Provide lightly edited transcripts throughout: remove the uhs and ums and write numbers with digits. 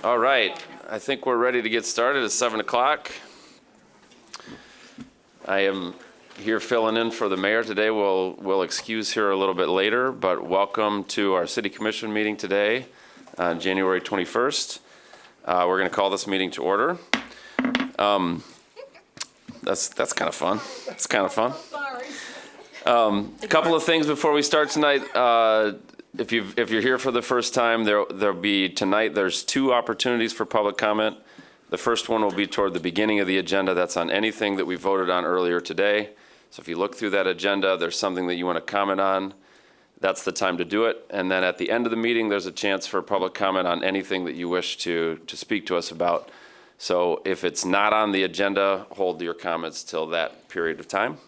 All right, I think we're ready to get started. It's 7 o'clock. I am here filling in for the mayor today. We'll excuse her a little bit later, but welcome to our city commission meeting today on January 21st. We're going to call this meeting to order. That's kind of fun. It's kind of fun. A couple of things before we start tonight. If you're here for the first time, there'll be tonight. There's 2 opportunities for public comment. The first one will be toward the beginning of the agenda. That's on anything that we voted on earlier today. So if you look through that agenda, there's something that you want to comment on, that's the time to do it. And then at the end of the meeting, there's a chance for public comment on anything that you wish to speak to us about. So if it's not on the agenda, hold your comments till that period of time.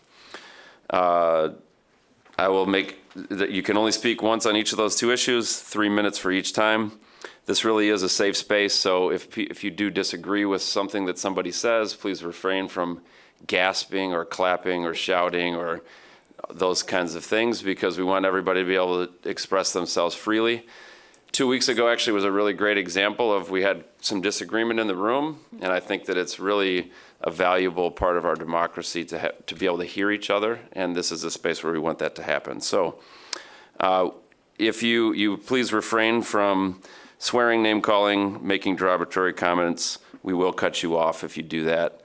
I will make that you can only speak once on each of those 2 issues, 3 minutes for each time. This really is a safe space, so if you do disagree with something that somebody says, please refrain from gasping or clapping or shouting or those kinds of things, because we want everybody to be able to express themselves freely. 2 weeks ago actually was a really great example of we had some disagreement in the room, and I think that it's really a valuable part of our democracy to be able to hear each other, and this is a space where we want that to happen. So if you please refrain from swearing, name calling, making derogatory comments. We will cut you off if you do that.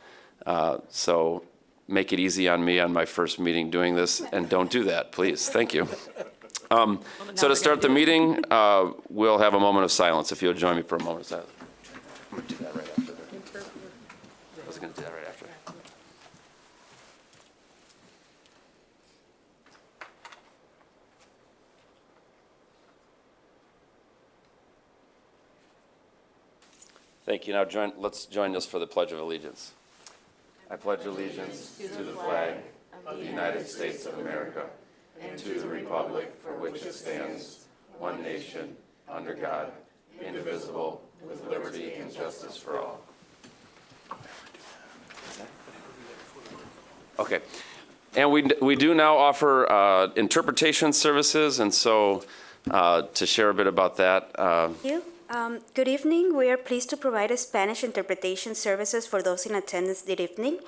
So make it easy on me on my first meeting doing this, and don't do that, please. Thank you. So to start the meeting, we'll have a moment of silence. If you'll join me for a moment of silence. I'm going to do that right after. I was going to do that right after. Thank you. Now let's join us for the Pledge of Allegiance. I pledge allegiance to the flag of the United States of America and to the republic for which it stands, one nation, under God, indivisible, with liberty and justice for all. Okay. And we do now offer interpretation services, and so to share a bit about that. Thank you. Good evening. We are pleased to provide Spanish interpretation services for those in attendance this evening.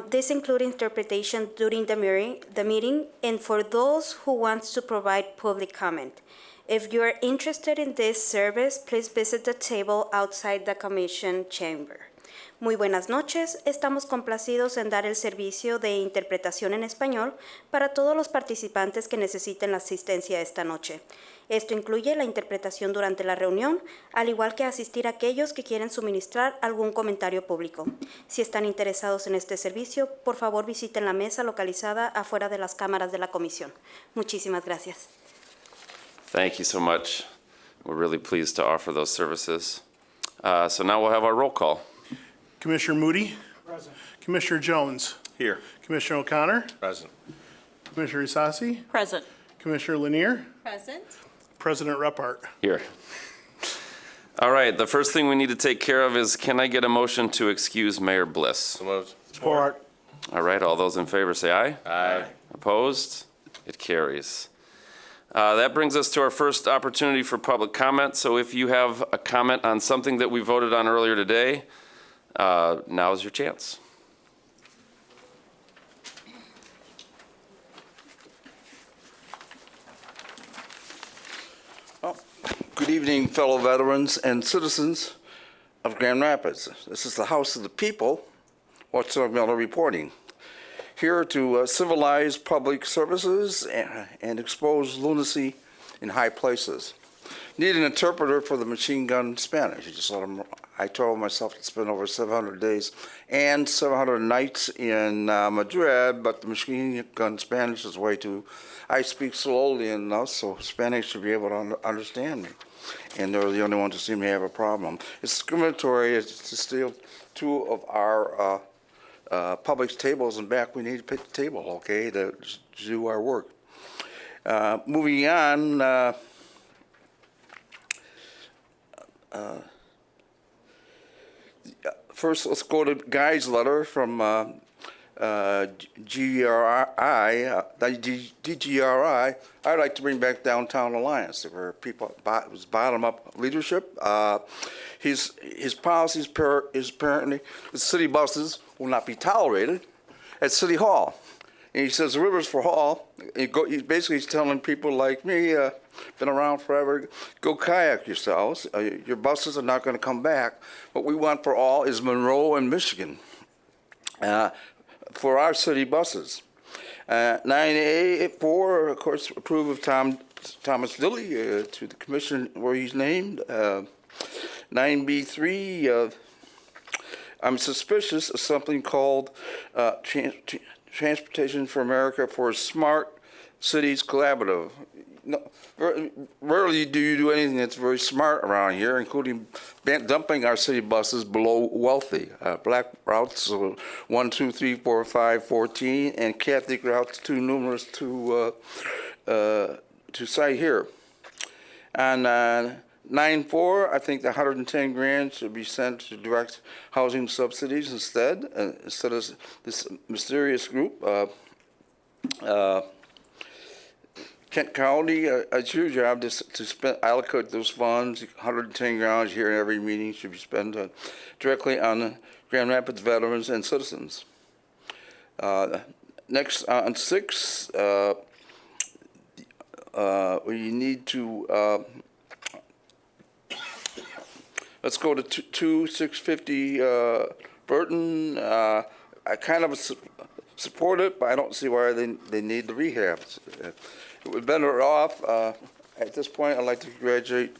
This includes interpretation during the meeting and for those who want to provide public comment. If you are interested in this service, please visit the table outside the commission chamber. Muy buenas noches. Estamos complacidos en dar el servicio de interpretación en español para todos los participantes que necesiten la asistencia esta noche. Esto incluye la interpretación durante la reunión, al igual que asistir a aquellos que quieren suministrar algún comentario público. Si están interesados en este servicio, por favor visiten la mesa localizada afuera de las cámaras de la comisión. Muchísimas gracias. Thank you so much. We're really pleased to offer those services. So now we'll have our roll call. Commissioner Moody? Present. Commissioner Jones? Here. Commissioner O'Connor? Present. Commissioner Isasi? Present. Commissioner Lanier? Present. President Rephart? Here. All right, the first thing we need to take care of is, can I get a motion to excuse Mayor Bliss? So moved. Support. All right, all those in favor say aye. Aye. Opposed? It carries. That brings us to our first opportunity for public comment. So if you have a comment on something that we voted on earlier today, now is your chance. Good evening, fellow veterans and citizens of Grand Rapids. This is the House of the People, Watson Miller reporting. Here to civilize public services and expose lunacy in high places. Need an interpreter for the machine gun Spanish. I told myself to spend over 700 days and 700 nights in Madrid, but the machine gun Spanish is way too. I speak slowly enough, so Spanish should be able to understand me. And they're the only ones who seem to have a problem. It's discriminatory to steal 2 of our public tables and back. We need to pick the table, okay, to do our work. Moving on. First, let's go to Guy's letter from DGRI, I'd like to bring back Downtown Alliance, where people, it was bottom-up leadership. His policies is apparently the city buses will not be tolerated at City Hall. And he says, Rivers for Hall, he's telling people like me, been around forever, go kayak yourselves. Your buses are not going to come back. What we want for all is Monroe and Michigan for our city buses. 9A4, of course, approve of Thomas Dilly to the commission where he's named. 9B3, I'm suspicious of something called Transportation for America for Smart Cities Collaborative. No, rarely do you do anything that's very smart around here, including dumping our city buses below wealthy. Black routes 1, 2, 3, 4, 5, 14, and Catholic routes too numerous to cite here. And 9.4, I think the 110 grand should be sent to direct housing subsidies instead of this mysterious group. Kent County, it's your job to allocate those funds. 110 grand here in every meeting should be spent directly on Grand Rapids veterans and citizens. Next, on 6, we need to let's go to 2650 Burton. I kind of support it, but I don't see why they need the rehab. It would better off. At this point, I'd like to congratulate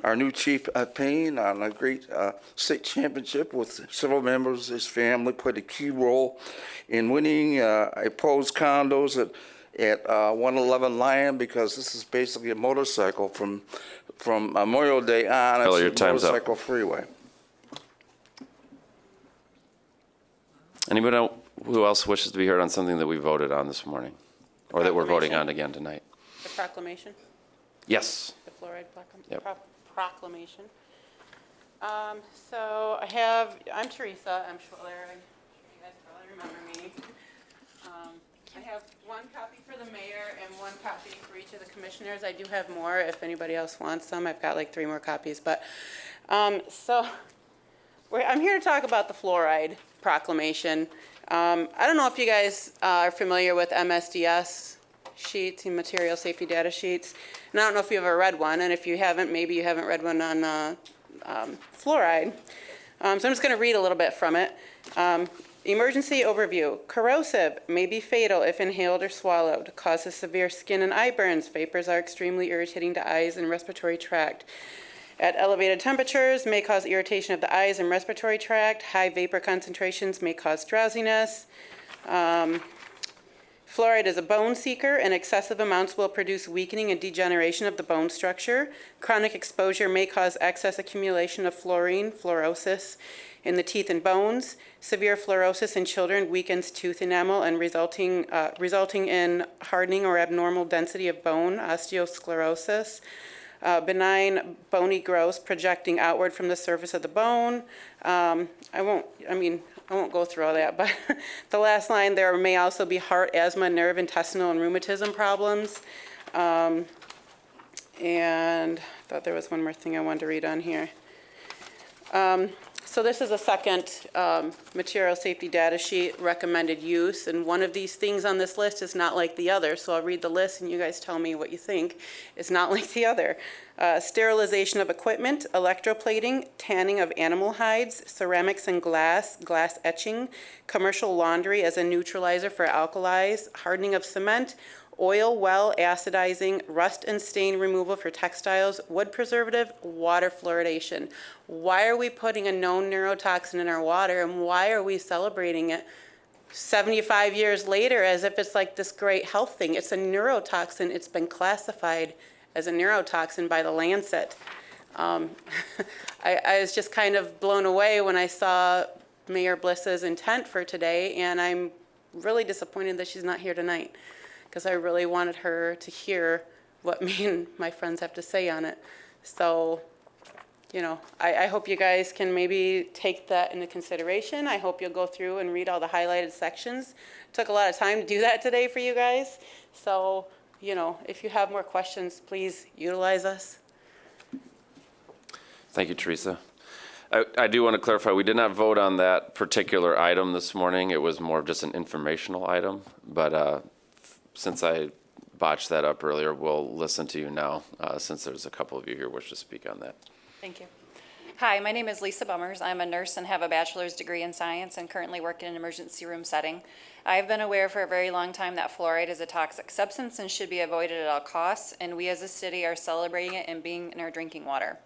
our new Chief Payne on a great state championship with several members of his family played a key role in winning. I opposed condos at 111 Lion because this is basically a motorcycle from Memorial Day on. Bill, It's your a time's up. motorcycle freeway. Anybody who else wishes to be heard on something that we voted on this morning? Or that we're voting on again tonight? The proclamation, Yes. the fluoride Yep. proclamation. I'm Teresa M. Schweller. I'm sure you guys probably remember me. I have one copy for the mayor and one copy for each of the commissioners. I do have more if anybody else wants some. I've got like 3 more copies, but, I'm here to talk about the fluoride proclamation. I don't know if you guys are familiar with MSDS sheets and material safety data sheets. And I don't know if you've ever read one, and if you haven't, maybe you haven't read one on fluoride. So I'm just going to read a little bit from it. Emergency overview. Corrosive, may be fatal if inhaled or swallowed. Causes severe skin and eye burns. Vapors are extremely irritating to eyes and respiratory tract. At elevated temperatures, may cause irritation of the eyes and respiratory tract. High vapor concentrations may cause drowsiness. Fluoride is a bone seeker, and excessive amounts will produce weakening and degeneration of the bone structure. Chronic exposure may cause excess accumulation of fluorine, fluorosis, in the teeth and bones. Severe fluorosis in children weakens tooth enamel and resulting in hardening or abnormal density of bone, osteosclerosis. Benign bony growths projecting outward from the surface of the bone. I won't go through all that, but the last line, there may also be heart, asthma, nerve, intestinal, and rheumatism problems. And I thought there was one more thing I wanted to read on here. So this is a second material safety data sheet, recommended use, and one of these things on this list is not like the other, so I'll read the list and you guys tell me what you think. It's not like the other. Sterilization of equipment, electroplating, tanning of animal hides, ceramics and glass etching, commercial laundry as a neutralizer for alkalis, hardening of cement, oil well acidizing, rust and stain removal for textiles, wood preservative, water fluoridation. Why are we putting a known neurotoxin in our water, and why are we celebrating it 75 years later as if it's like this great health thing? It's a neurotoxin. It's been classified as a neurotoxin by the Lancet. I was just kind of blown away when I saw Mayor Bliss's intent for today, and I'm really disappointed that she's not here tonight, because I really wanted her to hear what me and my friends have to say on it. So I hope you guys can maybe take that into consideration. I hope you'll go through and read all the highlighted sections. Took a lot of time to do that today for you guys. So, if you have more questions, please utilize us. Thank you, Teresa. I do want to clarify, we did not vote on that particular item this morning. It was more of just an informational item. But since I botched that up earlier, we'll listen to you now, since there's a couple of you here who wish to speak on that. Thank you. Hi, my name is Lisa Bummers. I'm a nurse and have a bachelor's degree in science and currently work in an emergency room setting. I've been aware for a very long time that fluoride is a toxic substance and should be avoided at all costs, and we as a city are celebrating it and being in our drinking water.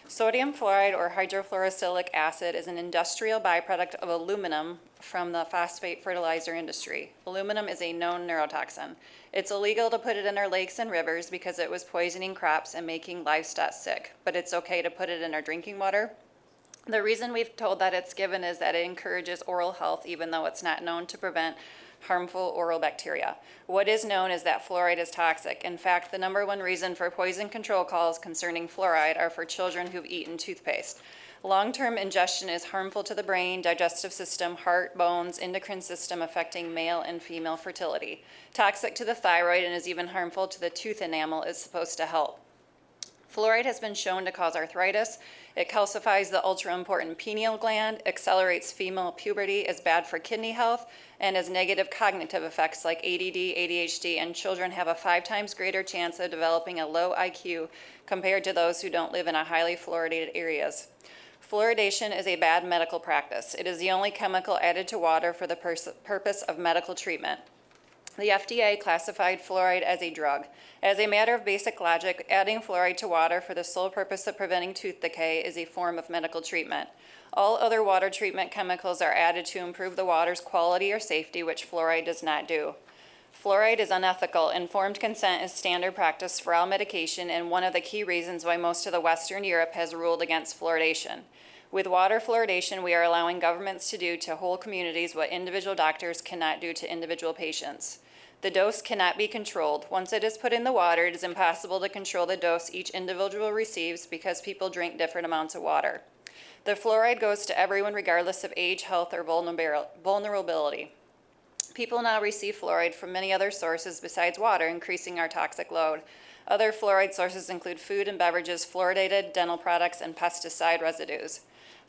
Sodium fluoride, or hydrofluorosilicic acid, is an industrial byproduct of aluminum from the phosphate fertilizer industry. Aluminum is a known neurotoxin. It's illegal to put it in our lakes and rivers because it was poisoning crops and making livestock sick, but it's okay to put it in our drinking water. The reason we've told that it's given is that it encourages oral health, even though it's not known to prevent harmful oral bacteria. What is known is that fluoride is toxic. In fact, the #1 reason for poison control calls concerning fluoride are for children who've eaten toothpaste. Long-term ingestion is harmful to the brain, digestive system, heart, bones, endocrine system, affecting male and female fertility. Toxic to the thyroid and is even harmful to the tooth enamel. Is supposed to help. Fluoride has been shown to cause arthritis. It calcifies the ultra-important pineal gland, accelerates female puberty, is bad for kidney health, and has negative cognitive effects like ADD, ADHD, and children have a 5 times greater chance of developing a low IQ compared to those who don't live in a highly fluoridated areas. Fluoridation is a bad medical practice. It is the only chemical added to water for the purpose of medical treatment. The FDA classified fluoride as a drug. As a matter of basic logic, adding fluoride to water for the sole purpose of preventing tooth decay is a form of medical treatment. All other water treatment chemicals are added to improve the water's quality or safety, which fluoride does not do. Fluoride is unethical. Informed consent is standard practice for all medication and one of the key reasons why most of the Western Europe has ruled against fluoridation. With water fluoridation, we are allowing governments to do to whole communities what individual doctors cannot do to individual patients. The dose cannot be controlled. Once it is put in the water, it is impossible to control the dose each individual receives because people drink different amounts of water. The fluoride goes to everyone regardless of age, health, or vulnerability. People now receive fluoride from many other sources besides water, increasing our toxic load. Other fluoride sources include food and beverages, fluoridated dental products, and pesticide residues.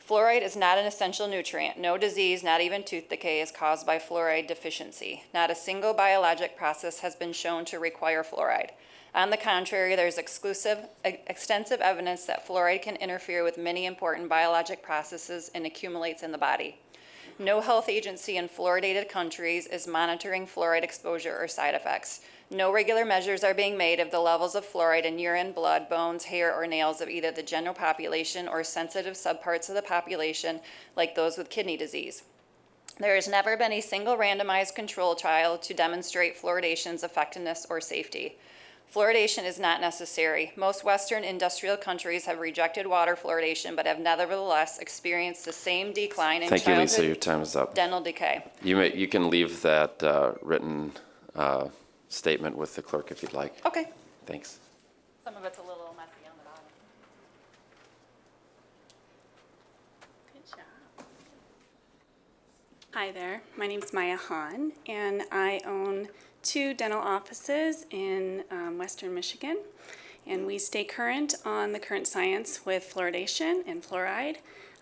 Fluoride is not an essential nutrient. No disease, not even tooth decay, is caused by fluoride deficiency. Not a single biologic process has been shown to require fluoride. On the contrary, there is extensive evidence that fluoride can interfere with many important biologic processes and accumulates in the body. No health agency in fluoridated countries is monitoring fluoride exposure or side effects. No regular measures are being made of the levels of fluoride in urine, blood, bones, hair, or nails of either the general population or sensitive subparts of the population, like those with kidney disease. There has never been a single randomized control trial to demonstrate fluoridation's effectiveness or safety. Fluoridation is not necessary. Most Western industrial countries have rejected water fluoridation, but have nevertheless experienced the same decline in Thank you, Lisa. Your childhood time is up. dental decay. You can leave that written statement with the clerk if you'd like. Okay. Thanks. Some of it's a little messy on the bottom. Good job. Hi there, my name's Maya Hahn, and I own 2 dental offices in Western Michigan, and we stay current on the current science with fluoridation and fluoride.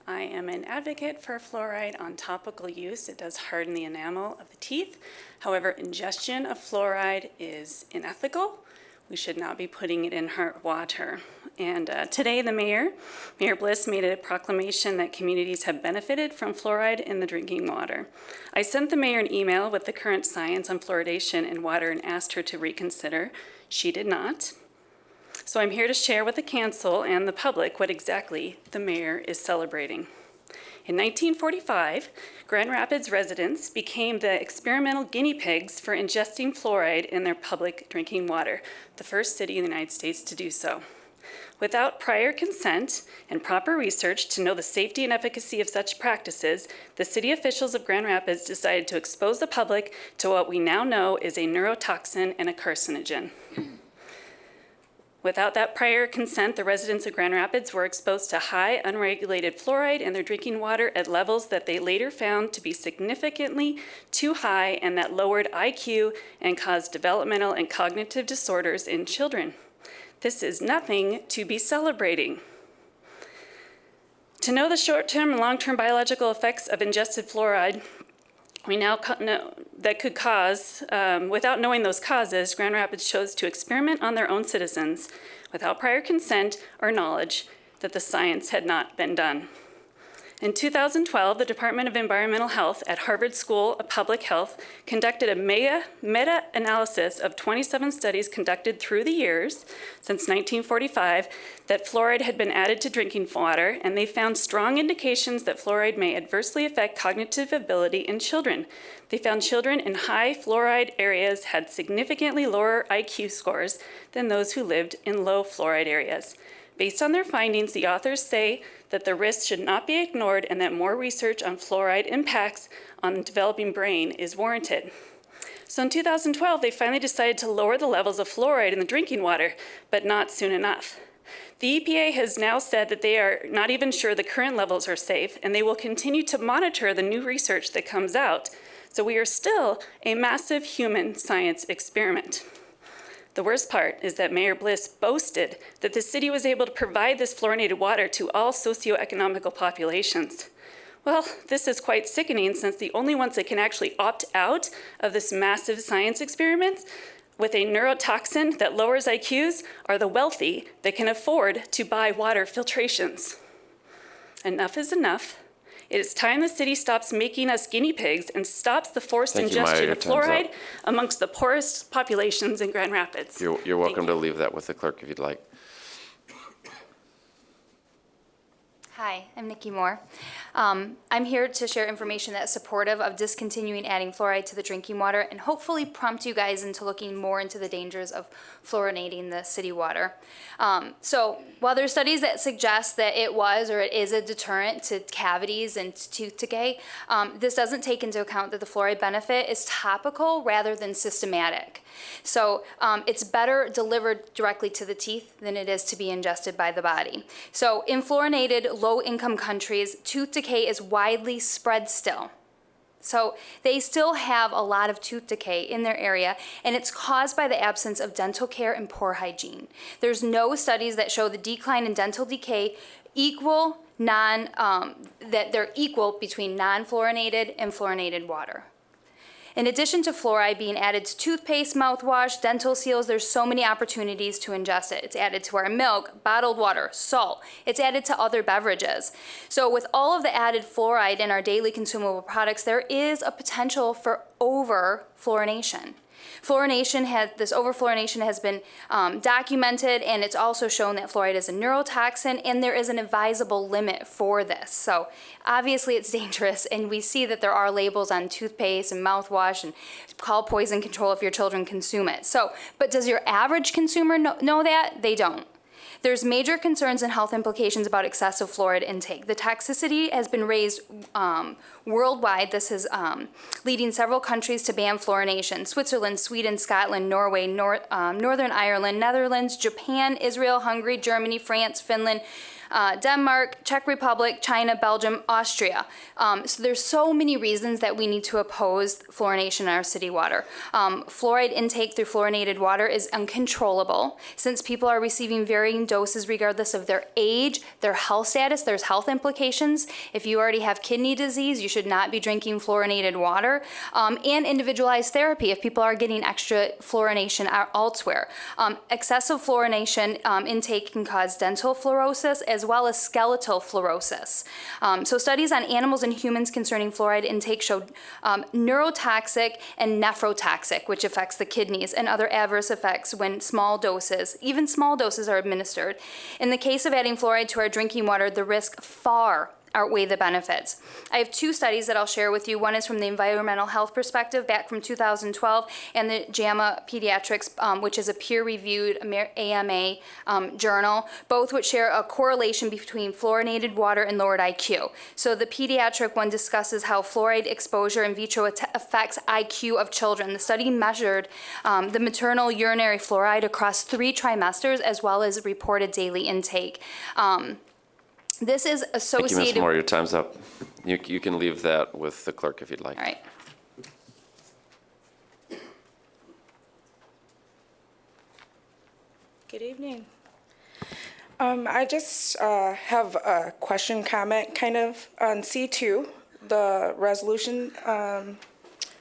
I am an advocate for fluoride on topical use. It does harden the enamel of the teeth. However, ingestion of fluoride is unethical. We should not be putting it in hot water. And today, the Mayor Bliss, made a proclamation that communities have benefited from fluoride in the drinking water. I sent the mayor an email with the current science on fluoridation in water and asked her to reconsider. She did not. So I'm here to share with the council and the public what exactly the mayor is celebrating. In 1945, Grand Rapids residents became the experimental guinea pigs for ingesting fluoride in their public drinking water, the first city in the United States to do so. Without prior consent and proper research to know the safety and efficacy of such practices, the city officials of Grand Rapids decided to expose the public to what we now know is a neurotoxin and a carcinogen. Without that prior consent, the residents of Grand Rapids were exposed to high unregulated fluoride in their drinking water at levels that they later found to be significantly too high and that lowered IQ and caused developmental and cognitive disorders in children. This is nothing to be celebrating. To know the short-term and long-term biological effects of ingested fluoride, we now know that could cause, without knowing those causes, Grand Rapids chose to experiment on their own citizens without prior consent or knowledge that the science had not been done. In 2012, the Department of Environmental Health at Harvard School of Public Health conducted a meta-analysis of 27 studies conducted through the years since 1945 that fluoride had been added to drinking water, and they found strong indications that fluoride may adversely affect cognitive ability in children. They found children in high fluoride areas had significantly lower IQ scores than those who lived in low fluoride areas. Based on their findings, the authors say that the risks should not be ignored and that more research on fluoride impacts on the developing brain is warranted. So in 2012, they finally decided to lower the levels of fluoride in the drinking water, but not soon enough. The EPA has now said that they are not even sure the current levels are safe, and they will continue to monitor the new research that comes out. So we are still a massive human science experiment. The worst part is that Mayor Bliss boasted that the city was able to provide this fluorinated water to all socioeconomical populations. Well, this is quite sickening, since the only ones that can actually opt out of this massive science experiment with a neurotoxin that lowers IQs are the wealthy that can afford to buy water filtrations. Enough is enough. It is time the city stops making us guinea pigs and stops the forced Thank you, Maya. ingestion Your of time's fluoride up. amongst the poorest populations in Grand Rapids. You're Thank welcome to you. leave that with the clerk if you'd like. Hi, I'm Nikki Moore. I'm here to share information that's supportive of discontinuing adding fluoride to the drinking water and hopefully prompt you guys into looking more into the dangers of fluorinating the city water. So while there are studies that suggest that it was or it is a deterrent to cavities and tooth decay, this doesn't take into account that the fluoride benefit is topical rather than systematic. So it's better delivered directly to the teeth than it is to be ingested by the body. So in fluorinated low-income countries, tooth decay is widely spread still. So they still have a lot of tooth decay in their area, and it's caused by the absence of dental care and poor hygiene. There's no studies that show the decline in dental decay that they're equal between non-fluorinated and fluorinated water. In addition to fluoride being added to toothpaste, mouthwash, dental seals, there's so many opportunities to ingest it. It's added to our milk, bottled water, salt. It's added to other beverages. So with all of the added fluoride in our daily consumable products, there is a potential for over-fluorination. Overfluorination has been documented, and it's also shown that fluoride is a neurotoxin, and there is an advisable limit for this. So obviously it's dangerous, and we see that there are labels on toothpaste and mouthwash, and call poison control if your children consume it. So, but does your average consumer know that? They don't. There's major concerns and health implications about excessive fluoride intake. The toxicity has been raised worldwide. This is leading several countries to ban fluorination: Switzerland, Sweden, Scotland, Norway, Northern Ireland, Netherlands, Japan, Israel, Hungary, Germany, France, Finland, Denmark, Czech Republic, China, Belgium, Austria. So there's so many reasons that we need to oppose fluorination in our city water. Fluoride intake through fluorinated water is uncontrollable, since people are receiving varying doses regardless of their age, their health status. There's health implications. If you already have kidney disease, you should not be drinking fluorinated water. And individualized therapy if people are getting extra fluorination elsewhere. Excessive fluorination intake can cause dental fluorosis as well as skeletal fluorosis. So studies on animals and humans concerning fluoride intake showed neurotoxic and nephrotoxic, which affects the kidneys, and other adverse effects when even small doses are administered. In the case of adding fluoride to our drinking water, the risk far outweigh the benefits. I have two studies that I'll share with you. One is from the environmental health perspective back from 2012 and the JAMA Pediatrics, which is a peer-reviewed AMA journal, both which share a correlation between fluorinated water and lowered IQ. So the pediatric one discusses how fluoride exposure in vitro affects IQ of children. The study measured the maternal urinary fluoride across 3 trimesters as well as reported daily intake. This is Thank you, Ms. associated. Moore. Your time's up. You can leave that with the clerk if you'd like. All right. Good evening. I just have a question, comment, kind of, on C2, the resolution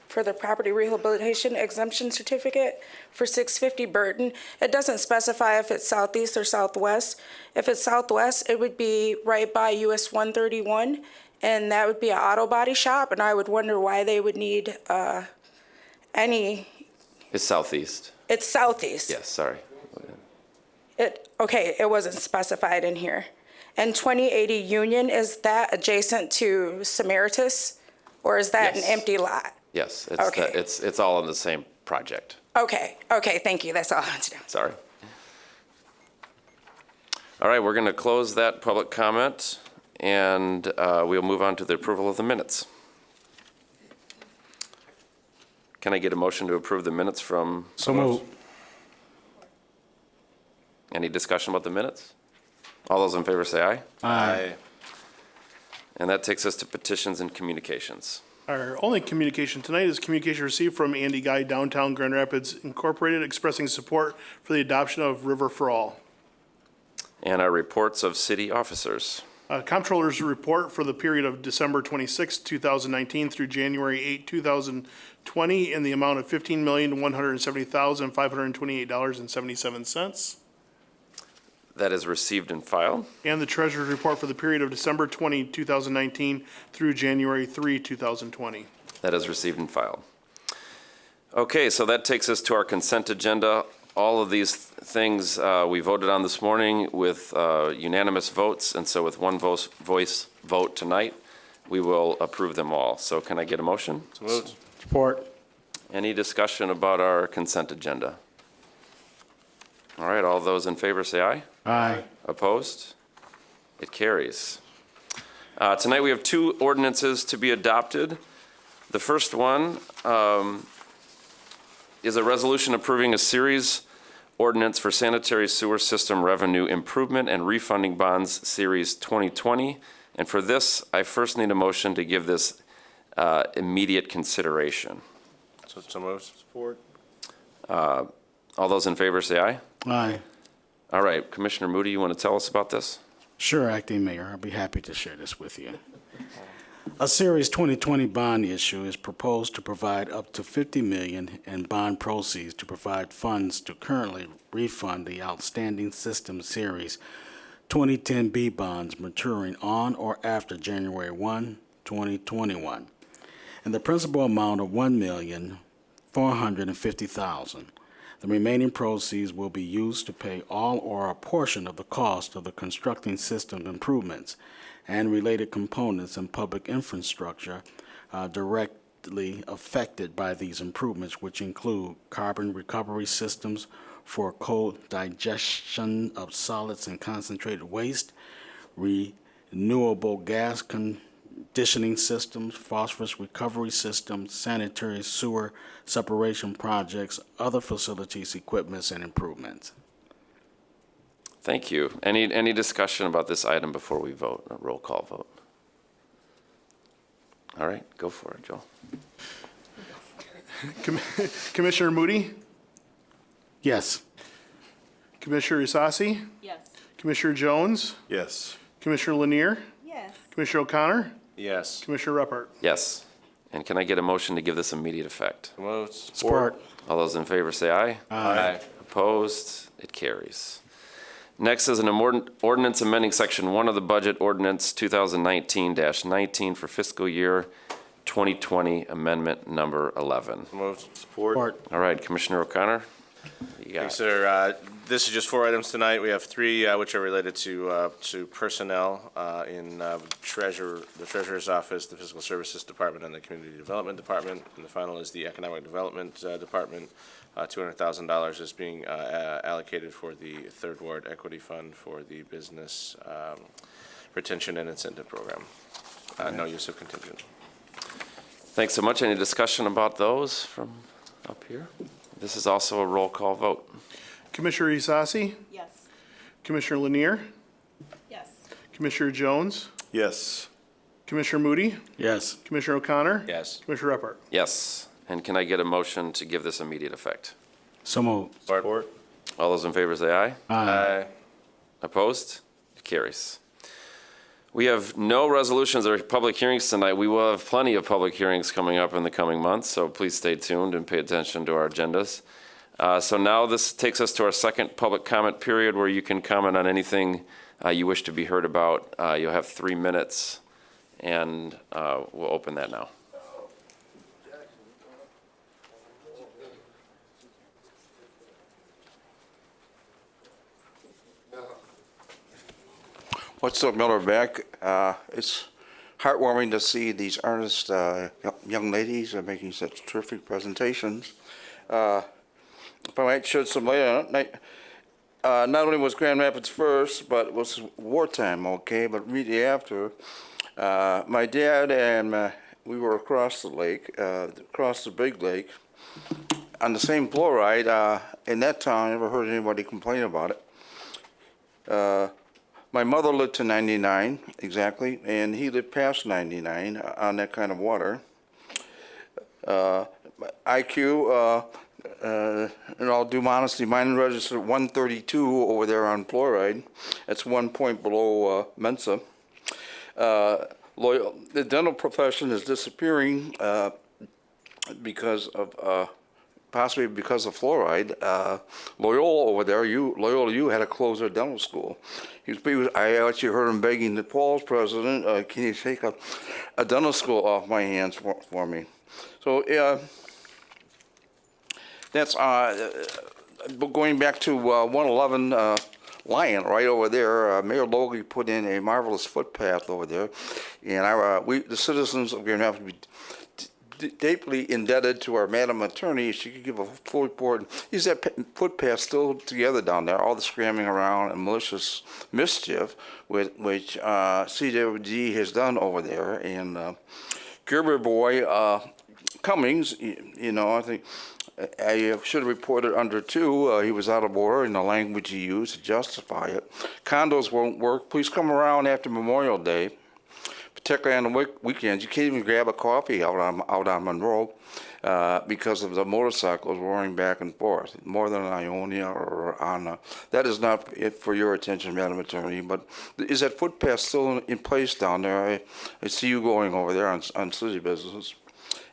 for the property rehabilitation exemption certificate for 650 Burton. It doesn't specify if it's southeast or southwest. If it's southwest, it would be right by US 131, and that would be an auto body shop, and I would wonder why they would need any. It's southeast. It's southeast. Yes, sorry. Okay, it wasn't specified in here. And 2080 Union, is that adjacent to Samaritas, or is that an Yes. empty lot? Yes, Okay. it's all in the same project. Okay, thank you, that's all I want to know. Sorry. All right, we're going to close that public comment, and we'll move on to the approval of the minutes. Can I get a motion to approve the minutes from? So moved. Any discussion about the minutes? All those in favor say aye. Aye. And that takes us to petitions and communications. Our only communication tonight is communication received from Andy Guy, Downtown Grand Rapids Incorporated, expressing support for the adoption of River for All. And our reports of city officers. Comptroller's report for the period of December 26, 2019 through January 8, 2020 in the amount of $15,170,528.77. That is received and filed. And the treasurer's report for the period of December 20, 2019 through January 3, 2020. That is received and filed. Okay, so that takes us to our consent agenda. All of these things we voted on this morning with unanimous votes, and so with one voice vote tonight, we will approve them all. So can I get a motion? So moved. Support. Any discussion about our consent agenda? All right, all those in favor say aye. Aye. Opposed? It carries. Tonight, we have 2 ordinances to be adopted. The first one is a resolution approving a series ordinance for sanitary sewer system revenue improvement and refunding bonds, Series 2020. And for this, I first need a motion to give this immediate consideration. So moved. Support. All those in favor say aye. Aye. All right, Commissioner Moody, you want to tell us about this? Sure, Acting Mayor. I'll be happy to share this with you. A Series 2020 bond issue is proposed to provide up to $50 million in bond proceeds to provide funds to currently refund the outstanding System Series 2010B bonds maturing on or after January 1, 2021, and the principal amount of $1,450,000. The remaining proceeds will be used to pay all or a portion of the cost of the constructing system improvements and related components and public infrastructure directly affected by these improvements, which include carbon recovery systems for co-digestion of solids and concentrated waste, renewable gas conditioning systems, phosphorus recovery systems, sanitary sewer separation projects, other facilities, equipments, and improvements. Thank you. Any discussion about this item before we vote, a roll call vote? All right, go for it, Joel. Commissioner Moody, Yes. Commissioner Isasi, Yes. Commissioner Jones, Yes. Commissioner Lanier, Yes. Commissioner O'Connor, Yes. Commissioner Repart. Yes. And can I get a motion to give this immediate effect? Moved. Support. All those in favor say aye. Aye. Opposed? It carries. Next is an ordinance amending Section 1 of the Budget Ordinance 2019-19 for fiscal year 2020, Amendment Number 11. Moved. Support. All right, Commissioner O'Connor. You got Thanks, it. sir. This is just 4 items tonight. We have 3 which are related to personnel in the Treasurer's Office, the Fiscal Services Department, and the Community Development Department. And the final is the Economic Development Department. $200,000 is being allocated for the Third Ward Equity Fund for the Business Retention and Incentive Program. No use of contingent. Thanks so much. Any discussion about those from up here? This is also a roll call vote. Commissioner Isasi? Yes. Commissioner Lanier? Yes. Commissioner Jones? Yes. Commissioner Moody? Yes. Commissioner O'Connor? Yes. Commissioner Repart? Yes. And can I get a motion to give this immediate effect? So moved. Support. All those in favor say aye. Aye. Opposed? It carries. We have no resolutions or public hearings tonight. We will have plenty of public hearings coming up in the coming months, so please stay tuned and pay attention to our agendas. So now this takes us to our second public comment period where you can comment on anything you wish to be heard about. You'll have 3 minutes, and we'll open that now. What's up, Miller Beck? It's heartwarming to see these earnest young ladies are making such terrific presentations. If I might shed some light on it, not only was Grand Rapids first, but it was wartime, okay, but immediately after, my dad and we were across the lake, across the big lake, on the same fluoride. In that town, I never heard anybody complain about it. My mother lived to 99, exactly, and he lived past 99 on that kind of water. IQ, in all due modesty, mine registered 132 over there on fluoride. That's 1 point below Mensa. The dental profession is disappearing because of possibly because of fluoride. Loyola over there, Loyola U had to close their dental school. I actually heard him begging the Paul's president, can you take a dental school off my hands for me? So that's going back to 111 Lion right over there. Mayor Logie put in a marvelous footpath over there, and we, the citizens of Grand Rapids, deeply indebted to our Madam Attorney. She could give a full report. Is that footpath still together down there? All the scrambling around and malicious mischief which CWD has done over there. And Gerber boy Cummings, I think I should have reported under 2. He was out of order in the language he used to justify it. Condos won't work. Please come around after Memorial Day. Particularly on the weekends, you can't even grab a coffee out on Monroe because of the motorcycles roaring back and forth, more than Ionia or Anna. That is not it for your attention, Madam Attorney, but is that footpath still in place down there? I see you going over there on city business,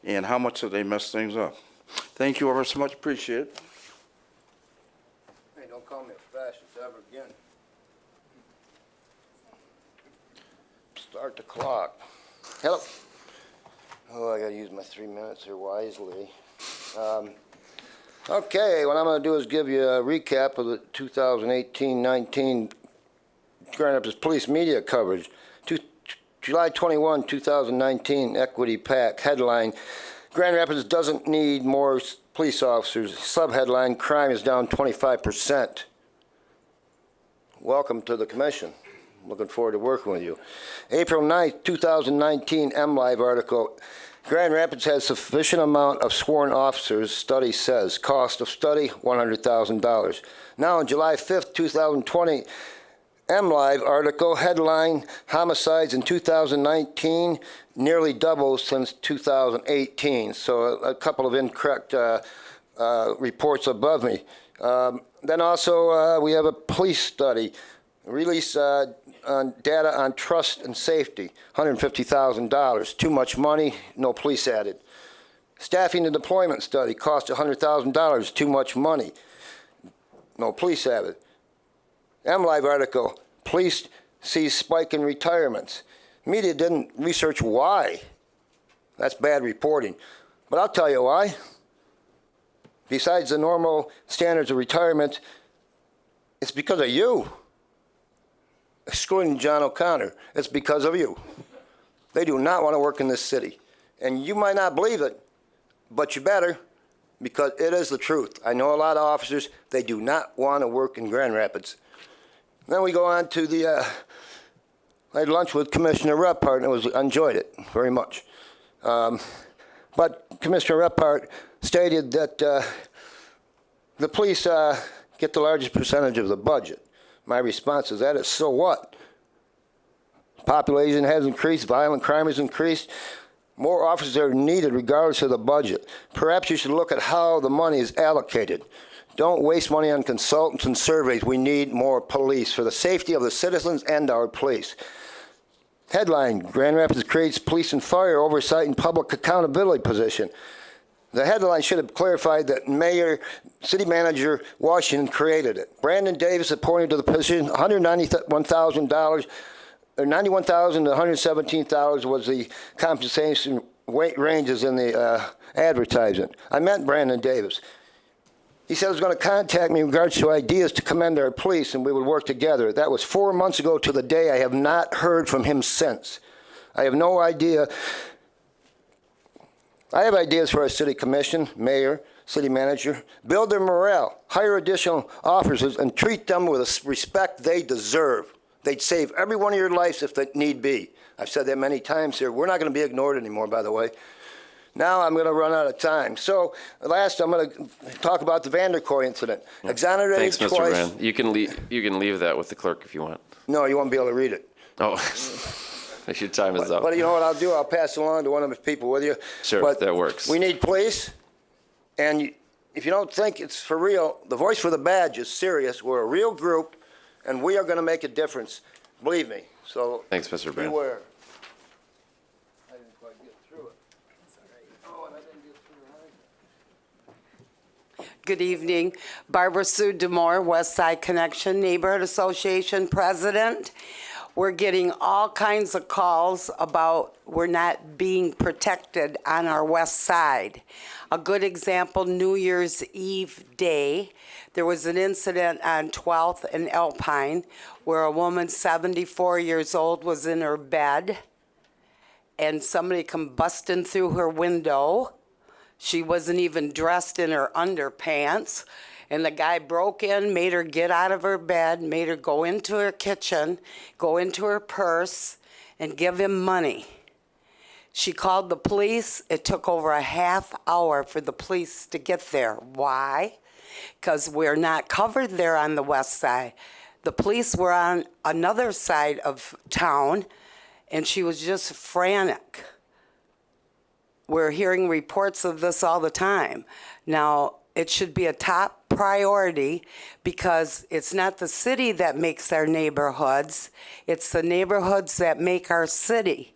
and how much have they messed things up? Thank you ever so much, appreciate it. Hey, don't call me a fascist ever again. Start the clock. Hello. Oh, I gotta use my 3 minutes here wisely. Okay, what I'm gonna do is give you a recap of the 2018-19 Grand Rapids Police media coverage. July 21, 2019, Equity PAC headline: Grand Rapids doesn't need more police officers. Subheadline: crime is down 25%. Welcome to the commission. Looking forward to working with you. April 9th, 2019, MLive article. Grand Rapids has sufficient amount of sworn officers, study says. Cost of study, $100,000. Now on July 5th, 2020, MLive article, headline: homicides in 2019 nearly doubles since 2018. So a couple of incorrect reports above me. Then also we have a police study. Release on data on trust and safety, $150,000. Too much money, no police added. Staffing and deployment study, cost $100,000. Too much money, no police added. MLive article, police see spike in retirements. Media didn't research why. That's bad reporting. But I'll tell you why. besides the normal standards of retirement, it's because of you. Excluding John O'Connor, it's because of you. They do not want to work in this city. And you might not believe it, but you better, because it is the truth. I know a lot of officers, they do not want to work in Grand Rapids. Then we go on to I had lunch with Commissioner Rephart, and enjoyed it very much. But Commissioner Rephart stated that the police get the largest percentage of the budget. My response to that is, so what? Population has increased, violent crime has increased. More officers are needed regardless of the budget. Perhaps you should look at how the money is allocated. Don't waste money on consultants and surveys. We need more police for the safety of the citizens and our police. Headline, Grand Rapids creates police and fire oversight and public accountability position. The headline should have clarified that City Manager Washington created it. Brandon Davis appointed to the position, $191,000, or $91,000 to $117,000 was the compensation ranges in the advertisement. I met Brandon Davis. He said he was going to contact me in regards to ideas to commend our police, and we would work together. That was 4 months ago to the day. I have not heard from him since. I have no idea. I have ideas for our city commission, mayor, city manager. Build their morale, hire additional officers, and treat them with the respect they deserve. They'd save every one of your lives if they need be. I've said that many times here. We're not going to be ignored anymore, by the way. Now I'm going to run out of time. So last, I'm going to talk about the Vanderkoy incident. Exonerated Thanks, Mr. twice. Brand. You can leave that with the clerk if you want. No, you won't be able to read it. Oh, your time is up. But you know what I'll do? I'll pass it along to one of the people with you. Sure, But that works. We need police, and if you don't think it's for real, the Voice for the Badge is serious. We're a real group, and we are going to make a difference. Believe me. So Thanks, Mr. Brand. beware. I didn't quite get through it. Oh, and I didn't get through it. Good evening. Barbara Sue Demore, West Side Connection Neighborhood Association President. We're getting all kinds of calls about we're not being protected on our west side. A good example, New Year's Eve day, there was an incident on 12th and Alpine where a woman 74 years old was in her bed and somebody come busting through her window. She wasn't even dressed in her underpants. And the guy broke in, made her get out of her bed, made her go into her kitchen, go into her purse, and give him money. She called the police. It took over a half hour for the police to get there. Why? Because we're not covered there on the west side. The police were on another side of town, and she was just frantic. We're hearing reports of this all the time. Now, it should be a top priority because it's not the city that makes our neighborhoods, it's the neighborhoods that make our city.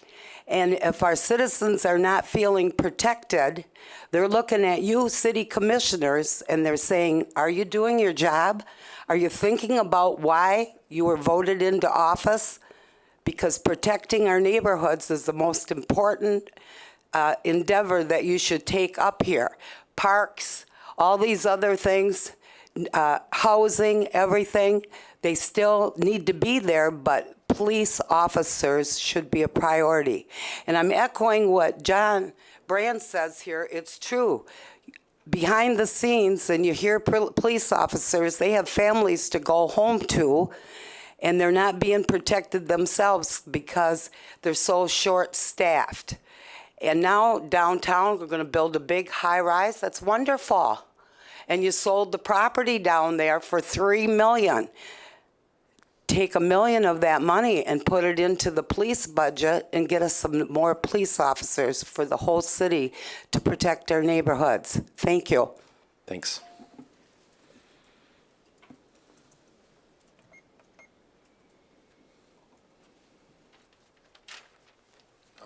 And if our citizens are not feeling protected, they're looking at you, city commissioners, and they're saying, are you doing your job? Are you thinking about why you were voted into office? Because protecting our neighborhoods is the most important endeavor that you should take up here. Parks, all these other things, housing, everything, they still need to be there, but police officers should be a priority. And I'm echoing what John Brand says here. It's true. Behind the scenes, and you hear police officers, they have families to go home to, and they're not being protected themselves because they're so short-staffed. And now downtown, we're going to build a big high-rise. That's wonderful. And you sold the property down there for $3 million. Take $1 million of that money and put it into the police budget and get us some more police officers for the whole city to protect our neighborhoods. Thank you. Thanks.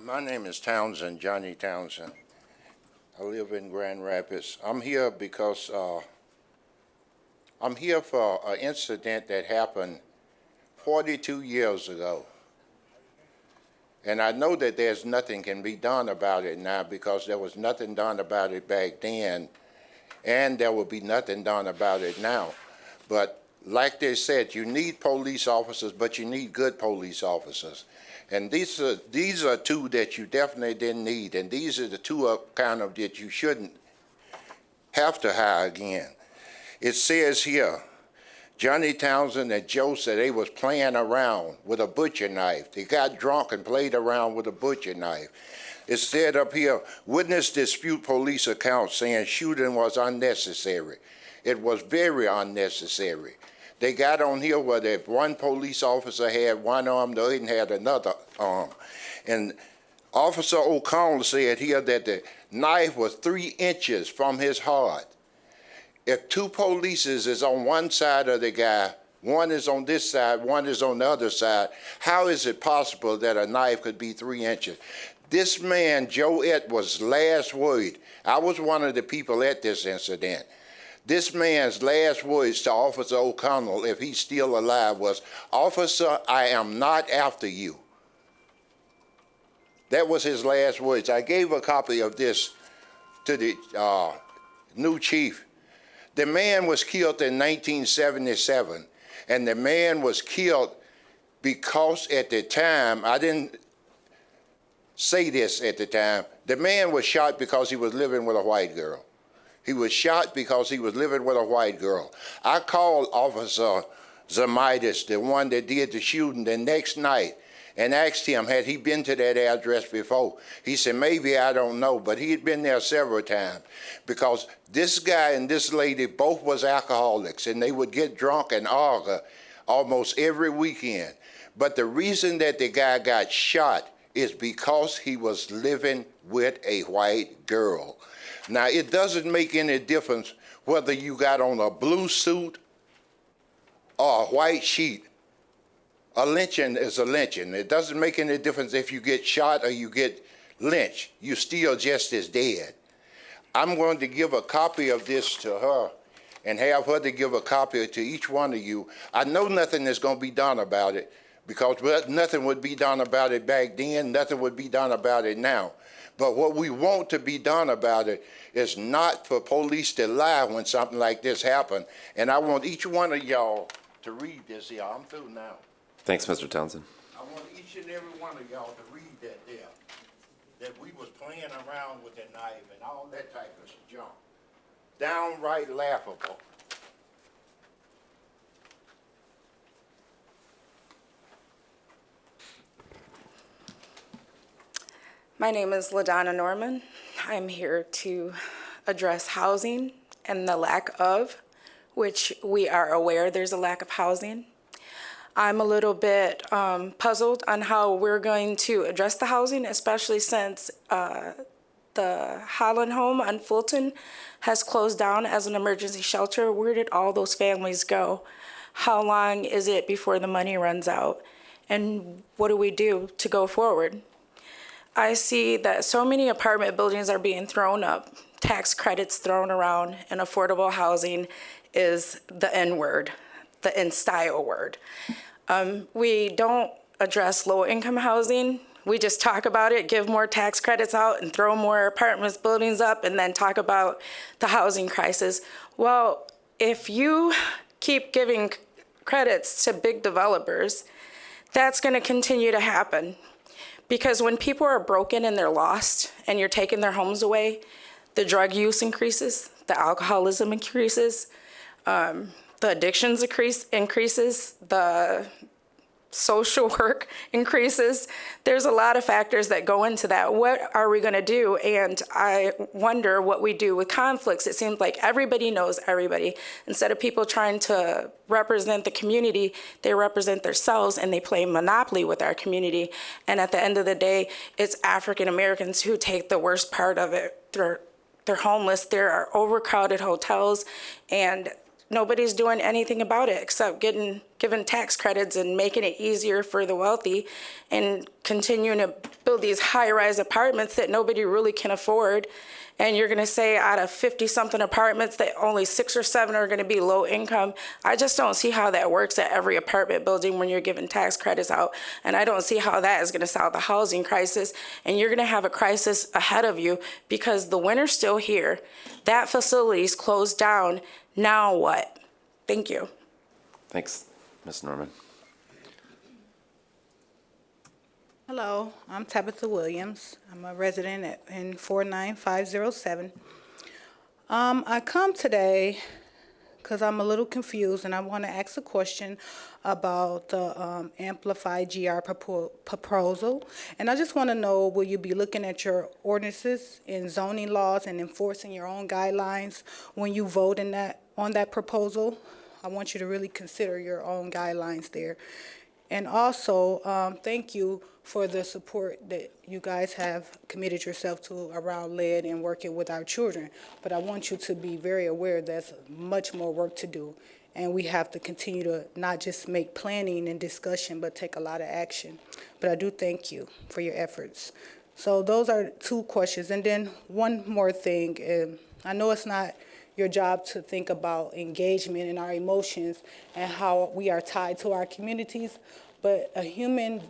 My name is Townsend, Johnny Townsend. I live in Grand Rapids. I'm here because I'm here for an incident that happened 42 years ago. And I know that there's nothing can be done about it now because there was nothing done about it back then. and there will be nothing done about it now. But like they said, you need police officers, but you need good police officers. And these are two that you definitely didn't need, and these are the two kind of that you shouldn't have to hire again. It says here, Johnny Townsend and Joe said they was playing around with a butcher knife. They got drunk and played around with a butcher knife. It said up here, witness dispute police account saying shooting was unnecessary. It was very unnecessary. They got on here where if one police officer had one arm, the other had another arm. And Officer O'Connell said here that the knife was 3 inches from his heart. If two polices is on one side of the guy, one is on this side, one is on the other side, how is it possible that a knife could be 3 inches? This man, Joe Edwards' last word, I was one of the people at this incident. This man's last words to Officer O'Connell, if he's still alive, was, "Officer, I am not after you." That was his last words. I gave a copy of this to the new chief. The man was killed in 1977, and the man was killed because at the time, I didn't say this at the time, the man was shot because he was living with a white girl. He was shot because he was living with a white girl. I called Officer Zamaitis, the one that did the shooting, the next night, and asked him, had he been to that address before? He said, maybe, I don't know, but he had been there several times because this guy and this lady both was alcoholics, and they would get drunk and argue almost every weekend. But the reason that the guy got shot is because he was living with a white girl. Now, it doesn't make any difference whether you got on a blue suit or a white sheet. A lynching is a lynching. It doesn't make any difference if you get shot or you get lynched. You're still just as dead. I'm going to give a copy of this to her and have her to give a copy to each one of you. I know nothing is going to be done about it because nothing would be done about it back then, nothing would be done about it now. But what we want to be done about it is not for police to lie when something like this happened. And I want each one of y'all to read this here. I'm through now. Thanks, Mr. Townsend. I want each and every one of y'all to read that there. That we was playing around with that knife and all that type of junk. Downright laughable. My name is LaDonna Norman. I'm here to address housing and the lack of, which we are aware there's a lack of housing. I'm a little bit puzzled on how we're going to address the housing, especially since the Holland home on Fulton has closed down as an emergency shelter. Where did all those families go? How long is it before the money runs out? And what do we do to go forward? I see that so many apartment buildings are being thrown up, tax credits thrown around, and affordable housing is the N word, the in style word. We don't address low-income housing. We just talk about it, give more tax credits out, and throw more apartments buildings up, and then talk about the housing crisis. Well, if you keep giving credits to big developers, that's going to continue to happen. Because when people are broken and they're lost and you're taking their homes away, the drug use increases, the alcoholism increases, the addictions increases, the social work increases. There's a lot of factors that go into that. What are we going to do? And I wonder what we do with conflicts. It seems like everybody knows everybody. Instead of people trying to represent the community, they represent themselves and they play monopoly with our community. And at the end of the day, it's African Americans who take the worst part of it. They're homeless. There are overcrowded hotels, and nobody's doing anything about it except giving tax credits and making it easier for the wealthy and continuing to build build these high-rise apartments that nobody really can afford, and you're gonna say out of 50-something apartments that only 6 or 7 are gonna be low income. I just don't see how that works at every apartment building when you're giving tax credits out. And I don't see how that is gonna solve the housing crisis. And you're gonna have a crisis ahead of you because the winter's still here. That facility's closed down. Now what? Thank you. Thanks, Ms. Norman. Hello, I'm Tabitha Williams. I'm a resident in 49507. I come today because I'm a little confused and I want to ask a question about the Amplify GR proposal. And I just want to know, will you be looking at your ordinances and zoning laws and enforcing your own guidelines when you vote on that proposal? I want you to really consider your own guidelines there. And also, thank you for the support that you guys have committed yourself to around lead and working with our children. But I want you to be very aware there's much more work to do. And we have to continue to not just make planning and discussion, but take a lot of action. But I do thank you for your efforts. So those are 2 questions. And then one more thing. I know it's not your job to think about engagement and our emotions and how we are tied to our communities, but a human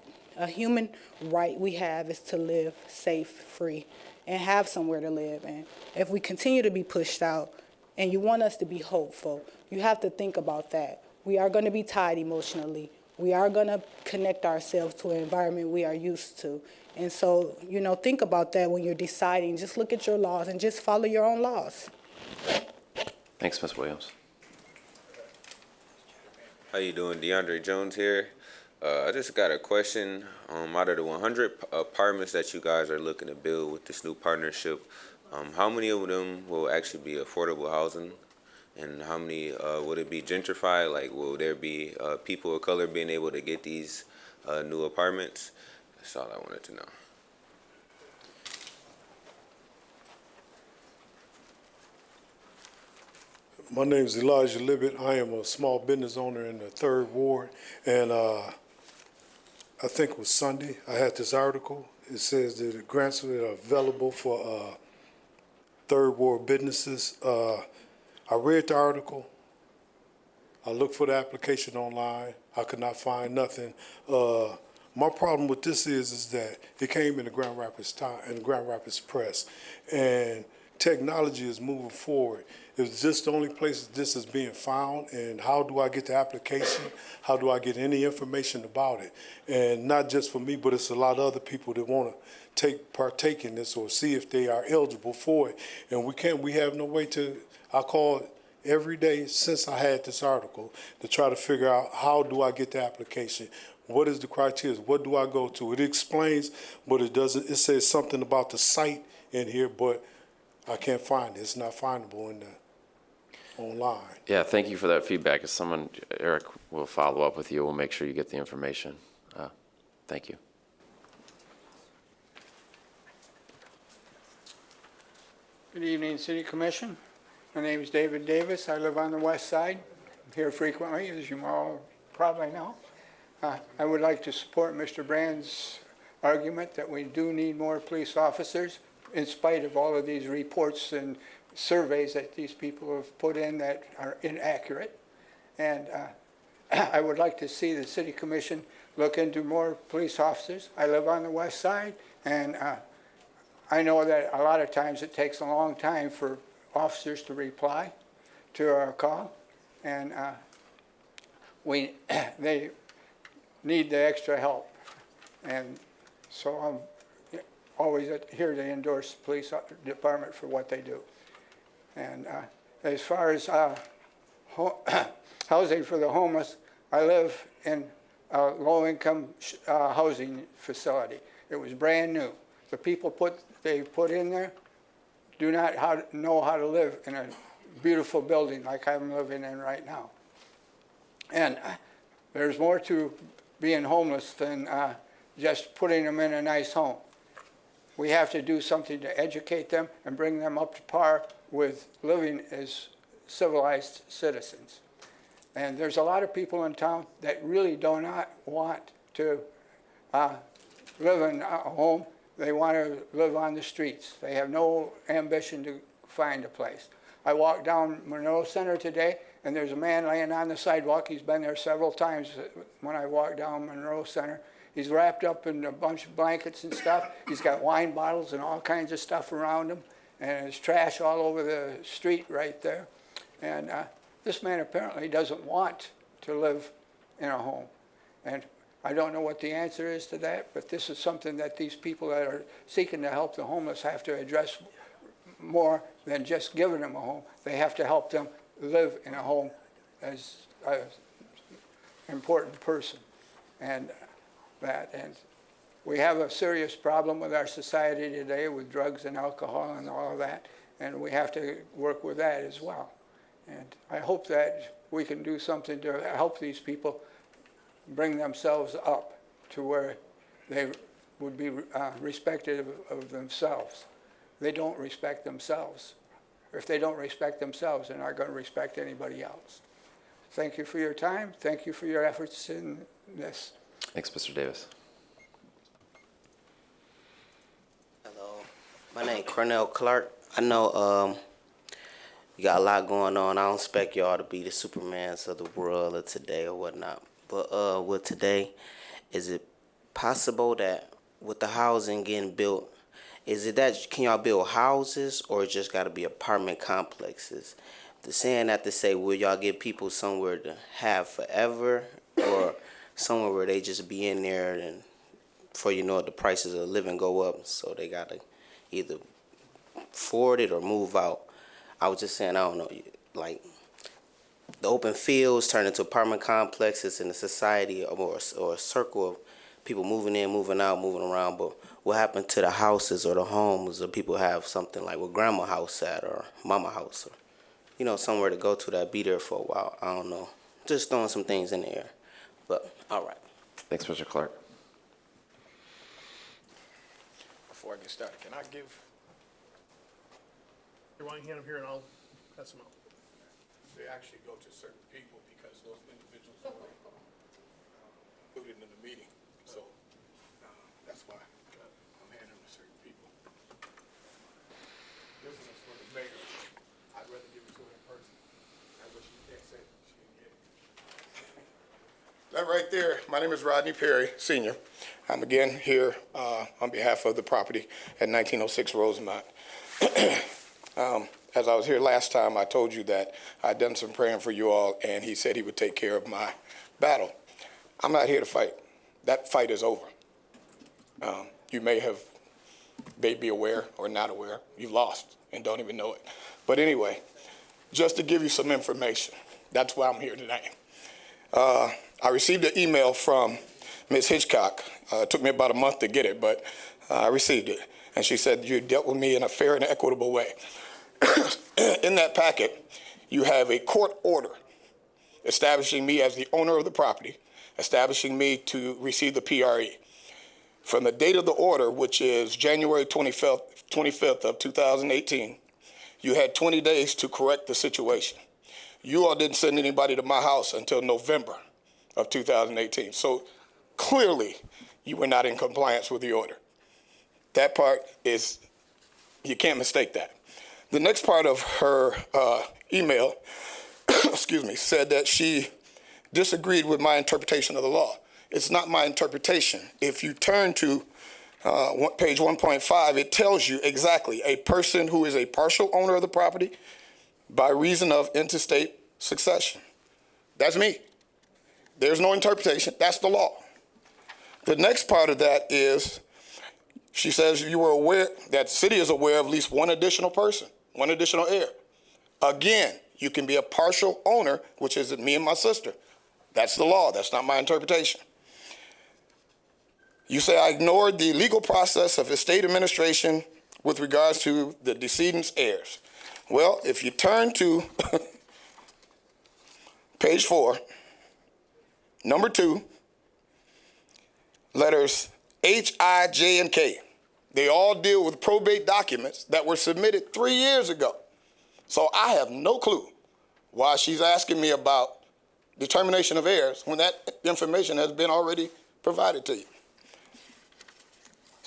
right we have is to live safe, free, and have somewhere to live. And if we continue to be pushed out and you want us to be hopeful, you have to think about that. We are going to be tied emotionally. We are going to connect ourselves to an environment we are used to. And so, think about that when you're deciding. Just look at your laws and just follow your own laws. Thanks, Ms. Williams. How you doing? DeAndre Jones here. I just got a question. Out of the 100 apartments that you guys are looking to build with this new partnership, how many of them will actually be affordable housing? And how many would it be gentrified? Like, will there be people of color being able to get these new apartments? That's all I wanted to know. My name is Elijah Libet. I am a small business owner in the 3rd Ward, and I think it was Sunday, I had this article. It says that the grants are available for 3rd Ward businesses. I read the article. I looked for the application online. I could not find nothing. My problem with this is that it came in the Grand Rapids Press, and technology is moving forward. Is this the only place this is being found? And how do I get the application? How do I get any information about it? And not just for me, but it's a lot of other people that want to partake in this or see if they are eligible for it. And we have no way to, I call every day since I had this article to try to figure out how do I get the application? What is the criteria? What do I go to? It explains, but it doesn't. It says something about the site in here, but I can't find it. It's not findable in the online. Yeah, thank you for that feedback. As Eric will follow up with you. We'll make sure you get the information. Thank you. Good evening, City Commission. My name is David Davis. I live on the west side. I'm here frequently, as you all probably know. I would like to support Mr. Brand's argument that we do need more police officers in spite of all of these reports and surveys that these people have put in that are inaccurate. And I would like to see the City Commission look into more police officers. I live on the west side, and I know that a lot of times it takes a long time for officers to reply to our call, and they need the extra help. And so I'm always here to endorse the police department for what they do. And as far as housing for the homeless, I live in a low-income housing facility. It was brand new. The people they put in there do not know how to live in a beautiful building like I'm living in right now. And there's more to being homeless than just putting them in a nice home. We have to do something to educate them and bring them up to par with living as civilized citizens. And there's a lot of people in town that really do not want to live in a home. They want to live on the streets. They have no ambition to find a place. I walked down Monroe Center today, and there's a man laying on the sidewalk. He's been there several times when I walked down Monroe Center. He's wrapped up in a bunch of blankets and stuff. He's got wine bottles and all kinds of stuff around him, and there's trash all over the street right there. And this man apparently doesn't want to live in a home. And I don't know what the answer is to that, but this is something that these people that are seeking to help the homeless have to address more than just giving them a home. They have to help them live in a home as an important person. And we have a serious problem with our society today with drugs and alcohol and all of that, and we have to work with that as well. And I hope that we can do something to help these people bring themselves up to where they would be respected of themselves. They don't respect themselves. If they don't respect themselves, they're not going to respect anybody else. Thank you for your time. Thank you for your efforts in this. Thanks, Mr. Davis. Hello, my name is Cornell Clark. I know you got a lot going on. I don't expect y'all to be the Supermans of the world of today or whatnot. But with today, is it possible that with the housing getting built, is it that can y'all build houses or it just got to be apartment complexes? The saying that to say, will y'all give people somewhere to have forever or somewhere where they just be in there and before you know it, the prices of living go up, so they got to either afford it or move out? I was just saying, I don't know, like the open fields turn into apartment complexes in a society or a circle of people moving in, moving out, moving around. But what happened to the houses or the homes or people have something like where grandma house at or mama house or, you know, somewhere to go to that be there for a while? I don't know. Just throwing some things in the air. But all right. Thanks, Mr. Clark. Before I get started, can I give? Here, why don't you hand them here and I'll pass them out. They actually go to certain people because those individuals were included in the meeting. So that's why I'm handing them to certain people. This one is for the mayor. I'd rather give it to her in person. That's what she can't say. She didn't get it. That right there, my name is Rodney Perry, Sr. I'm again here on behalf of the property at 1906 Rosemont. As I was here last time, I told you that I'd done some praying for you all, and he said he would take care of my battle. I'm not here to fight. That fight is over. You may be aware or not aware. You've lost and don't even know it. But anyway, just to give you some information, that's why I'm here today. I received an email from Ms. Hitchcock. It took me about a month to get it, but I received it. And she said, you dealt with me in a fair and equitable way. In that packet, you have a court order establishing me as the owner of the property, establishing me to receive the PRE. From the date of the order, which is January 25th of 2018, you had 20 days to correct the situation. You all didn't send anybody to my house until November of 2018. So clearly, you were not in compliance with the order. That part is, you can't mistake that. The next part of her email, excuse me, said that she disagreed with my interpretation of the law. It's not my interpretation. If you turn to page 1.5, it tells you exactly a person who is a partial owner of the property by reason of interstate succession. That's me. There's no interpretation. That's the law. The next part of that is she says you were aware that the city is aware of at least one additional person, one additional heir. Again, you can be a partial owner, which is me and my sister. That's the law. That's not my interpretation. You say I ignored the legal process of estate administration with regards to the decedent's heirs. Well, if you turn to page 4, number 2, letters H, I, J, and K. They all deal with probate documents that were submitted 3 years ago. So I have no clue why she's asking me about determination of heirs when that information has been already provided to you.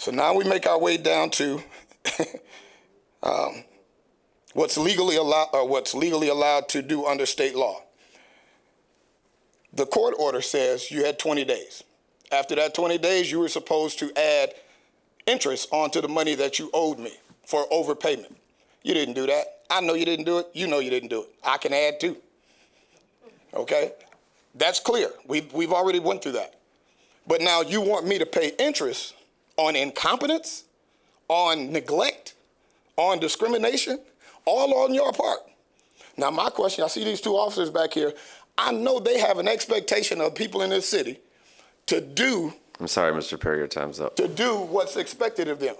So now we make our way down to what's legally allowed to do under state law. The court order says you had 20 days. After that 20 days, you were supposed to add interest onto the money that you owed me for overpayment. You didn't do that. I know you didn't do it. You know you didn't do it. I can add too. Okay? That's clear. We've already went through that. But now you want me to pay interest on incompetence, on neglect, on discrimination, all on your part. Now my question, I see these two officers back here. I know they have an expectation of people in this city to do. I'm sorry, Mr. Perry, your time's up. To do what's expected of them.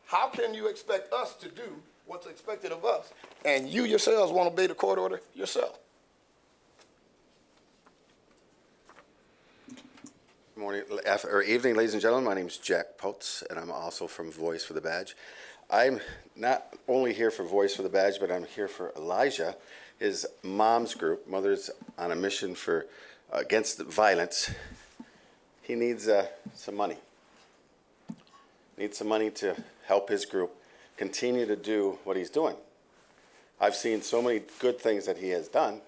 How can you expect us to do what's expected of us, and you yourselves won't obey the court order yourself? Good morning, or evening, ladies and gentlemen. My name is Jack Potts, and I'm also from Voice for the Badge. I'm not only here for Voice for the Badge, but I'm here for Elijah, his mom's group, Mothers on a Mission for Against Violence. He needs some money. Needs some money to help his group continue to do what he's doing. I've seen so many good things that he has done,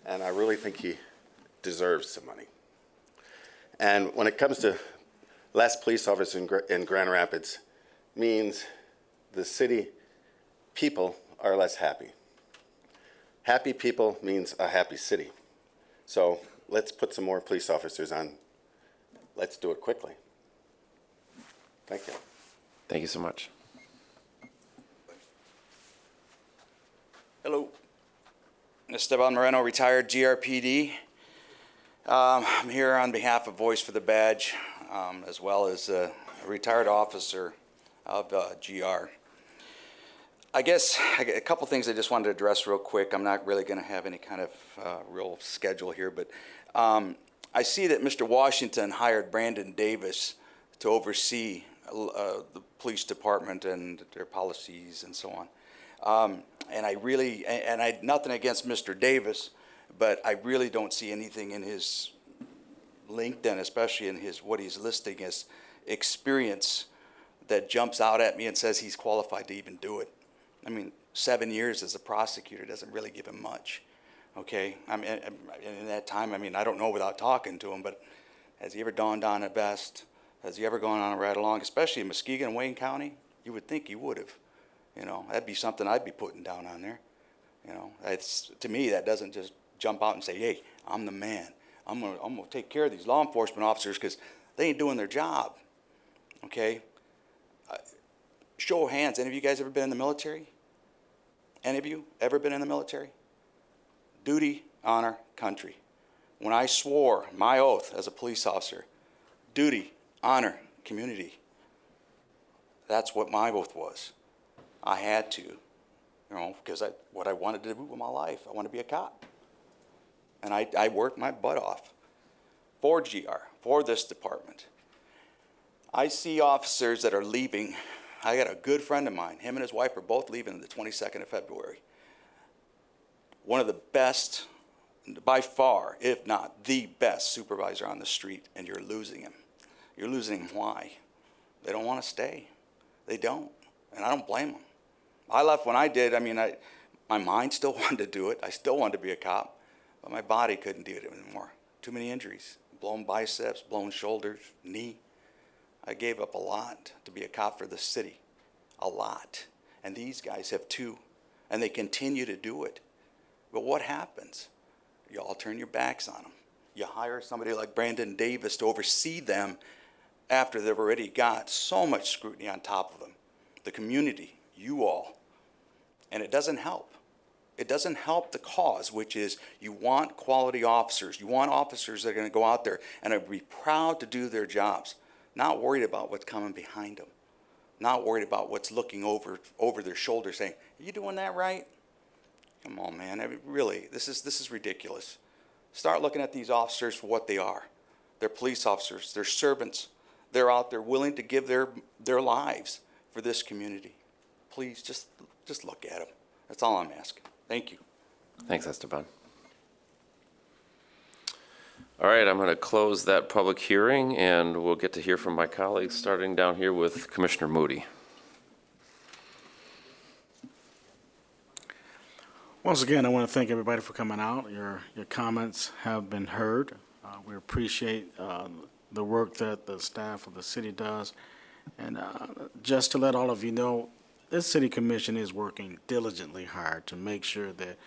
and I really think he deserves some money. And when it comes to less police officers in Grand Rapids, means the city people are less happy. Happy people means a happy city. So let's put some more police officers on. Let's do it quickly. Thank you. Thank you so much. Hello. Esteban Moreno, retired GRPD. I'm here on behalf of Voice for the Badge, as well as a retired officer of GR. I guess a couple things I just wanted to address real quick. I'm not really going to have any kind of real schedule here, but I see that Mr. Washington hired Brandon Davis to oversee the police department and their policies and so on. And I nothing against Mr. Davis, but I really don't see anything in his LinkedIn, especially in his what he's listing as experience, that jumps out at me and says he's qualified to even do it. I mean, 7 years as a prosecutor doesn't really give him much. Okay, I mean, in that time, I mean, I don't know without talking to him, but has he ever dawned on at best? Has he ever gone on a ride along, especially in Muskegon and Wayne County? You would think he would have. You know, that'd be something I'd be putting down on there. You know, it's, to me, that doesn't just jump out and say, hey, I'm the man. I'm gonna take care of these law enforcement officers because they ain't doing their job. Okay? Show of hands, any of you guys ever been in the military? Any of you ever been in the military? Duty, honor, country. When I swore my oath as a police officer, duty, honor, community, that's what my oath was. I had to, you know, because what I wanted to do with my life, I wanted to be a cop. And I worked my butt off for GR, for this department. I see officers that are leaving. I got a good friend of mine. Him and his wife are both leaving the 22nd of February. One of the best, by far, if not the best supervisor on the street, and you're losing him. You're losing him. Why? They don't want to stay. They don't. And I don't blame them. I left when I did. I mean, my mind still wanted to do it. I still wanted to be a cop, but my body couldn't do it anymore. Too many injuries. Blown biceps, blown shoulders, knee. I gave up a lot to be a cop for the city. A lot. And these guys have too. And they continue to do it. But what happens? You all turn your backs on them. You hire somebody like Brandon Davis to oversee them after they've already got so much scrutiny on top of them. The community, you all. And it doesn't help. It doesn't help the cause, which is you want quality officers. You want officers that are going to go out there and are be proud to do their jobs, not worried about what's coming behind them, not worried about what's looking over their shoulder saying, are you doing that right? Come on, man. I mean, really, this is ridiculous. Start looking at these officers for what they are. They're police officers. They're servants. They're out there willing to give their lives for this community. Please, just look at them. That's all I'm asking. Thank you. Thanks, Esteban. All right, I'm going to close that public hearing, and we'll get to hear from my colleagues, starting down here with Commissioner Moody. Once again, I want to thank everybody for coming out. Your comments have been heard. We appreciate the work that the staff of the city does. And just to let all of you know, this city commission is working diligently hard to make sure that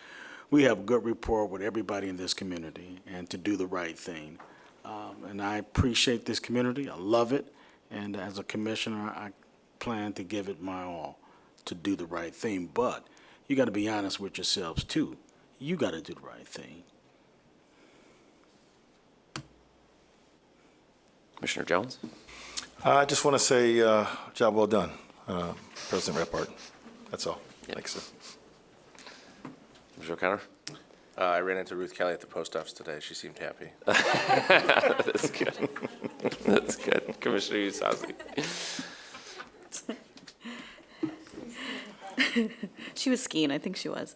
we have good rapport with everybody in this community and to do the right thing. And I appreciate this community. I love it. And as a commissioner, I plan to give it my all to do the right thing. But you got to be honest with yourselves, too. You got to do the right thing. Commissioner Jones? I just want to say, job well done, President Repart. That's all. Thanks, sir. Mr. O'Connor? I ran into Ruth Kelly at the post office today. She seemed happy. That's good. That's good. Commissioner Usasi? She was skiing, I think she was.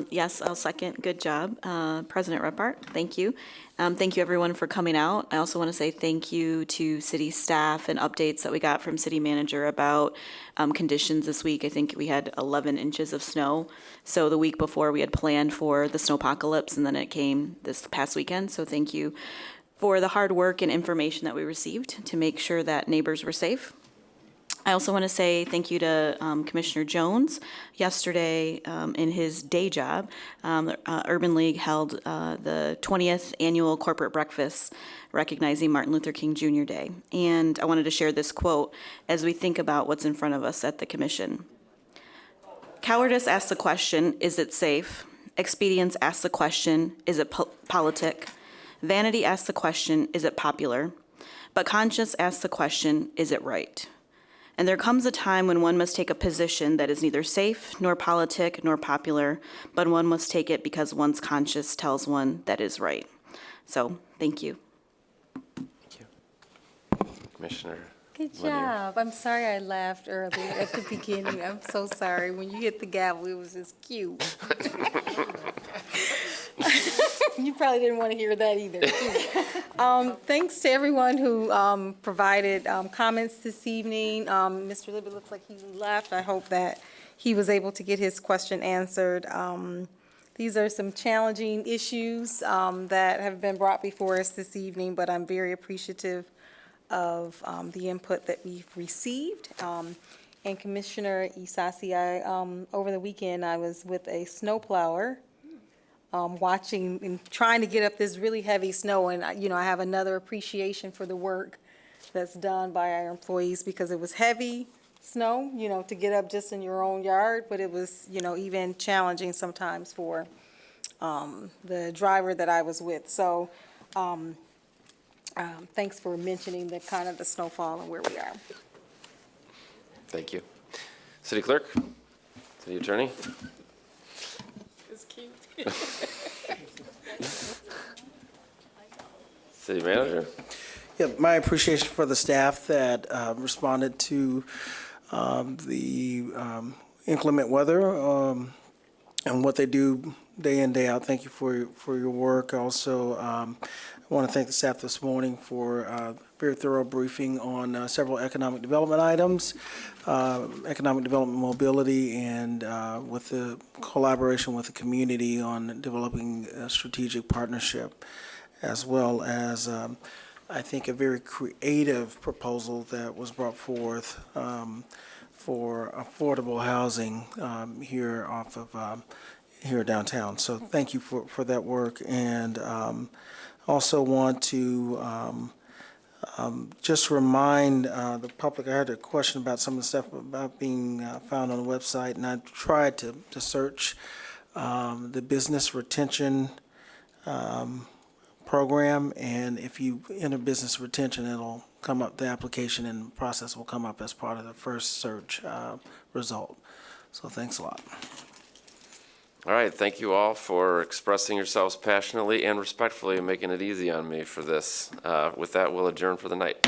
Yes, I'll second. Good job, President Repart. Thank you. Thank you, everyone, for coming out. I also want to say thank you to city staff and updates that we got from city manager about conditions this week. I think we had 11 inches of snow. So the week before, we had planned for the snowpocalypse, and then it came this past weekend. So thank you for the hard work and information that we received to make sure that neighbors were safe. I also want to say thank you to Commissioner Jones. Yesterday, in his day job, Urban League held the 20th annual corporate breakfast recognizing Martin Luther King Jr. Day. And I wanted to share this quote as we think about what's in front of us at the commission. Cowardice asks the question, is it safe? Expedience asks the question, is it politic? Vanity asks the question, is it popular? But conscience asks the question, is it right? And there comes a time when one must take a position that is neither safe, nor politic, nor popular, but one must take it because one's conscience tells one that is right. So, thank you. Thank you. Commissioner? Good Lanier. job. I'm sorry I laughed earlier at the beginning. I'm so sorry. When you hit the gavel, it was just cute. You probably didn't want to hear that either. Thanks to everyone who provided comments this evening. Mr. Libby looks like he left. I hope that he was able to get his question answered. These are some challenging issues that have been brought before us this evening, but I'm very appreciative of the input that we've received. And Commissioner Isasi, over the weekend, I was with a snowplower watching and trying to get up this really heavy snow. And, I have another appreciation for the work that's done by our employees because it was heavy snow, to get up just in your own yard. But it was, even challenging sometimes for the driver that I was with. So thanks for mentioning the kind of the snowfall and where we are. Thank you. City Clerk? City Attorney? It's cute. City Manager? Yeah, my appreciation for the staff that responded to the inclement weather and what they do day in, day out. Thank you for your work. Also, I want to thank the staff this morning for a very thorough briefing on several economic development items, economic development mobility, and with the collaboration with the community on developing a strategic partnership, as well as I think a very creative proposal that was brought forth for affordable housing here off of here downtown. So thank you for that work, and also want to just remind the public. I had a question about some of the stuff about being found on the website, and I tried to search the business retention program, and if you enter business retention, it'll come up, the application and process will come up as part of the first search result. So thanks a lot. All right, thank you all for expressing yourselves passionately and respectfully and making it easy on me for this. With that, we'll adjourn for the night.